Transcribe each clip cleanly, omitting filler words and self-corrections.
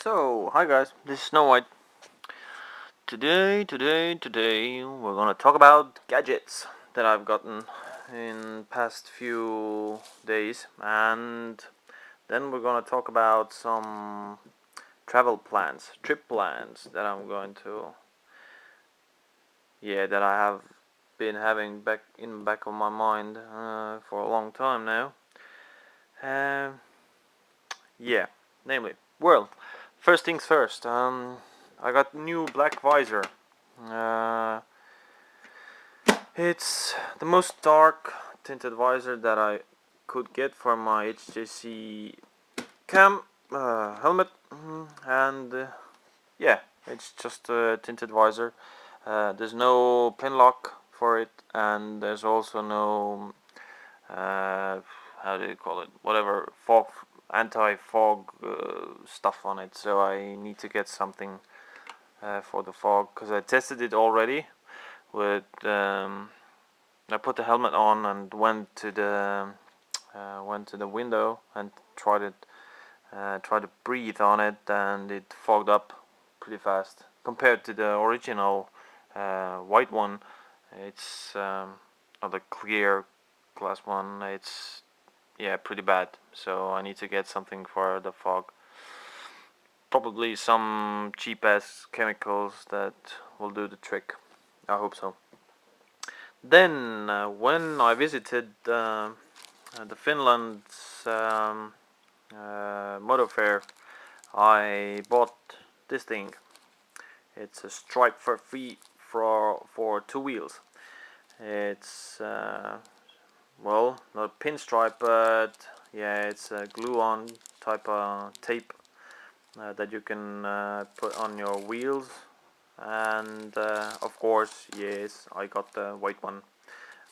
So, hi guys, this is Snow White. Today, we're gonna talk about gadgets that I've gotten in past few days, and then we're gonna talk about some travel plans, trip plans that I'm going to, that I have been having back in the back of my mind for a long time now. Um, yeah, namely, well, first things first. I got new black visor. Uh, it's the most dark tinted visor that I could get for my HJC cam helmet, and yeah, it's just a tinted visor. There's no pin lock for it, and there's also no how do you call it? Whatever fog, anti-fog stuff on it. So I need to get something for the fog because I tested it already with. I put the helmet on and went to the window and tried to breathe on it, and it fogged up pretty fast compared to the original white one. It's or the clear glass one. It's pretty bad. So I need to get something for the fog. Probably some cheap ass chemicals that will do the trick. I hope so. Then when I visited the Finland's motor fair, I bought this thing. It's a stripe for feet for two wheels. It's well, not a pinstripe, but it's a glue-on type of tape that you can put on your wheels. And of course, yes, I got the white one.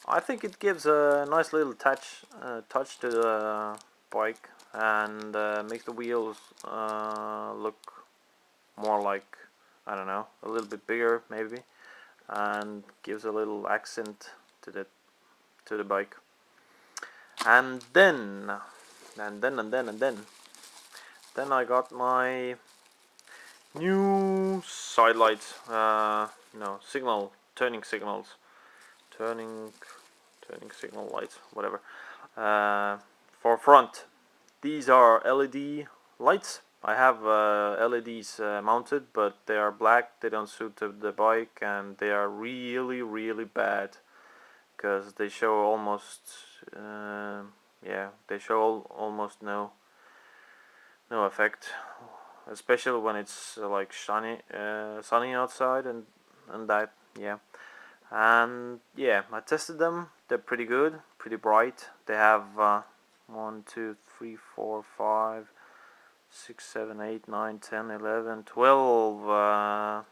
I think it gives a nice little touch to the bike, and makes the wheels look more like, I don't know, a little bit bigger maybe, and gives a little accent to the bike. And then I got my new side lights. No, turning signals, turning signal lights, whatever. For front, these are LED lights. I have LEDs mounted, but they are black. They don't suit the bike, and they are really bad because they show almost almost no effect, especially when it's like sunny outside, and that. And I tested them. They're pretty good, pretty bright. They have 1, 2, 3, 4, 5, 6, 7, 8, 9, 10, 11, 12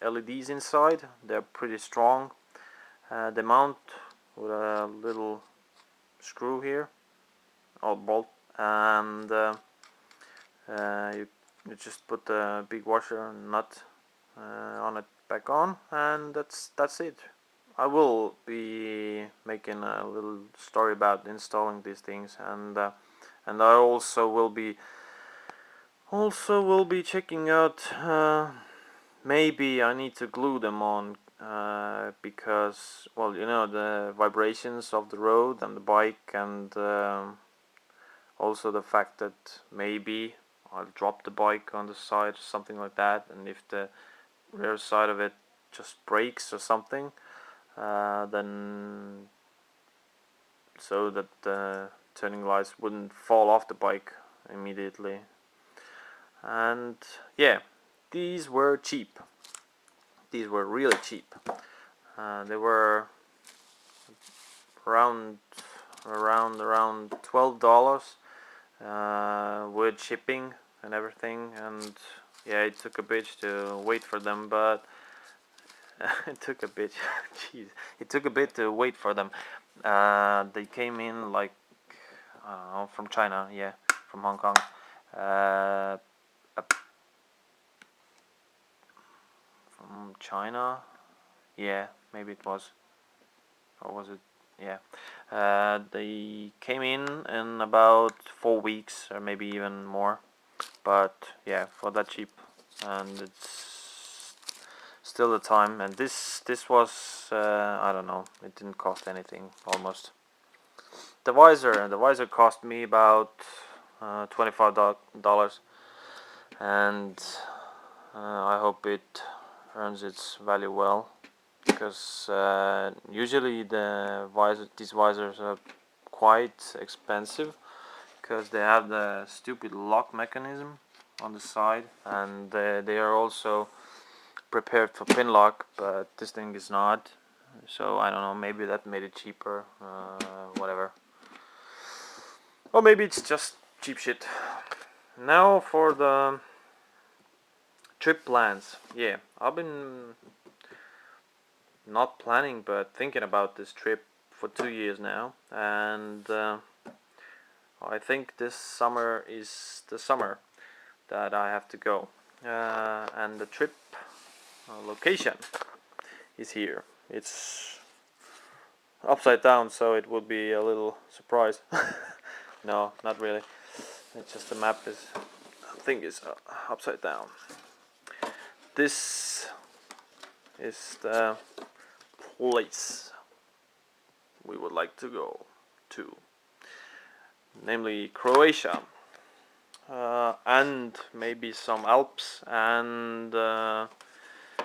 LEDs inside. They're pretty strong. They mount with a little screw here, or bolt, and you just put the big washer and nut on it back on, and that's it. I will be making a little story about installing these things, and I also will be checking out. Maybe I need to glue them on because, well, the vibrations of the road and the bike, and also the fact that maybe I'll drop the bike on the side or something like that, and if the rear side of it just breaks or something, then so that the turning lights wouldn't fall off the bike immediately. And these were cheap. These were really cheap. They were around $12 with shipping and everything. And it took a bit to wait for them, but it took a bit. Jeez, it took a bit to wait for them. They came in like, I don't know, from China, from Hong Kong. From China, maybe it was, or was it? They came in about 4 weeks, or maybe even more. but yeah, for that cheap, and it's still the time. And this was I don't know, it didn't cost anything almost. The visor cost me about $25, and I hope it earns its value well, because usually these visors are quite expensive, because they have the stupid lock mechanism on the side, and they are also prepared for pin lock, but this thing is not. So I don't know, maybe that made it cheaper, whatever. Or maybe it's just cheap shit. Now for the trip plans. Yeah, I've been not planning but thinking about this trip for 2 years now, and I think this summer is the summer that I have to go, and the trip location is here. It's upside down, so it would be a little surprise. No, not really. It's just the map is, I think, is upside down. This is the place we would like to go to, namely Croatia, and maybe some Alps, and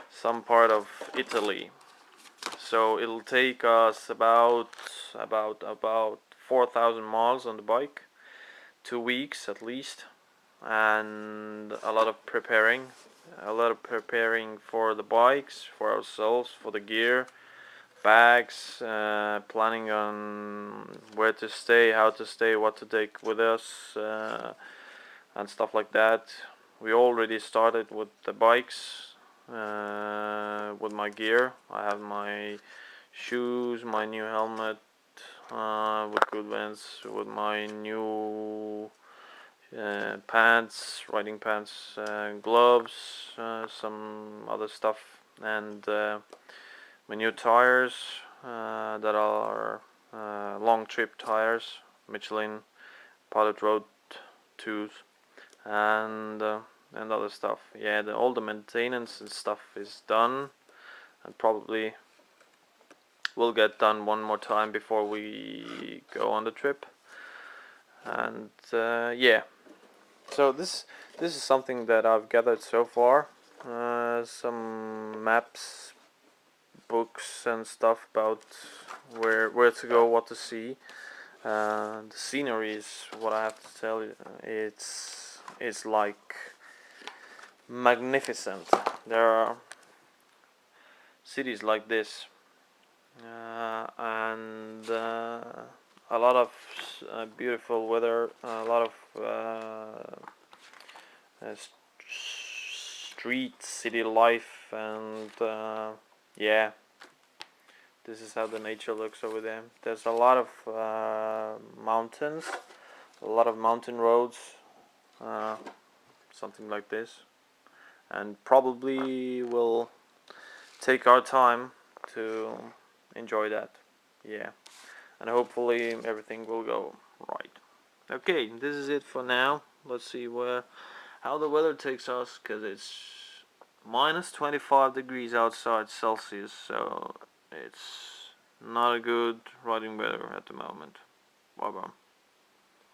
some part of Italy. So it'll take us about 4,000 miles on the bike, 2 weeks at least, and a lot of preparing for the bikes, for ourselves, for the gear, bags, planning on where to stay, how to stay, what to take with us, and stuff like that. We already started with the bikes, with my gear. I have my shoes, my new helmet, with good vents, with my new pants, riding pants, gloves, some other stuff, and my new tires, that are long trip tires, Michelin Pilot Road 2s, and other stuff. Yeah, all the maintenance and stuff is done, and probably will get done one more time before we go on the trip. And yeah, so this is something that I've gathered so far. Some maps, books, and stuff about where to go, what to see. The scenery is what I have to tell you. It's like magnificent. There are cities like this, and a lot of beautiful weather, a lot of street city life, and yeah, this is how the nature looks over there. There's a lot of mountains, a lot of mountain roads, something like this, and probably will take our time to enjoy that. Yeah, and hopefully everything will go right. Okay, this is it for now. Let's see how the weather takes us, because it's minus 25 degrees outside Celsius, so it's not a good riding weather at the moment. Bye bye.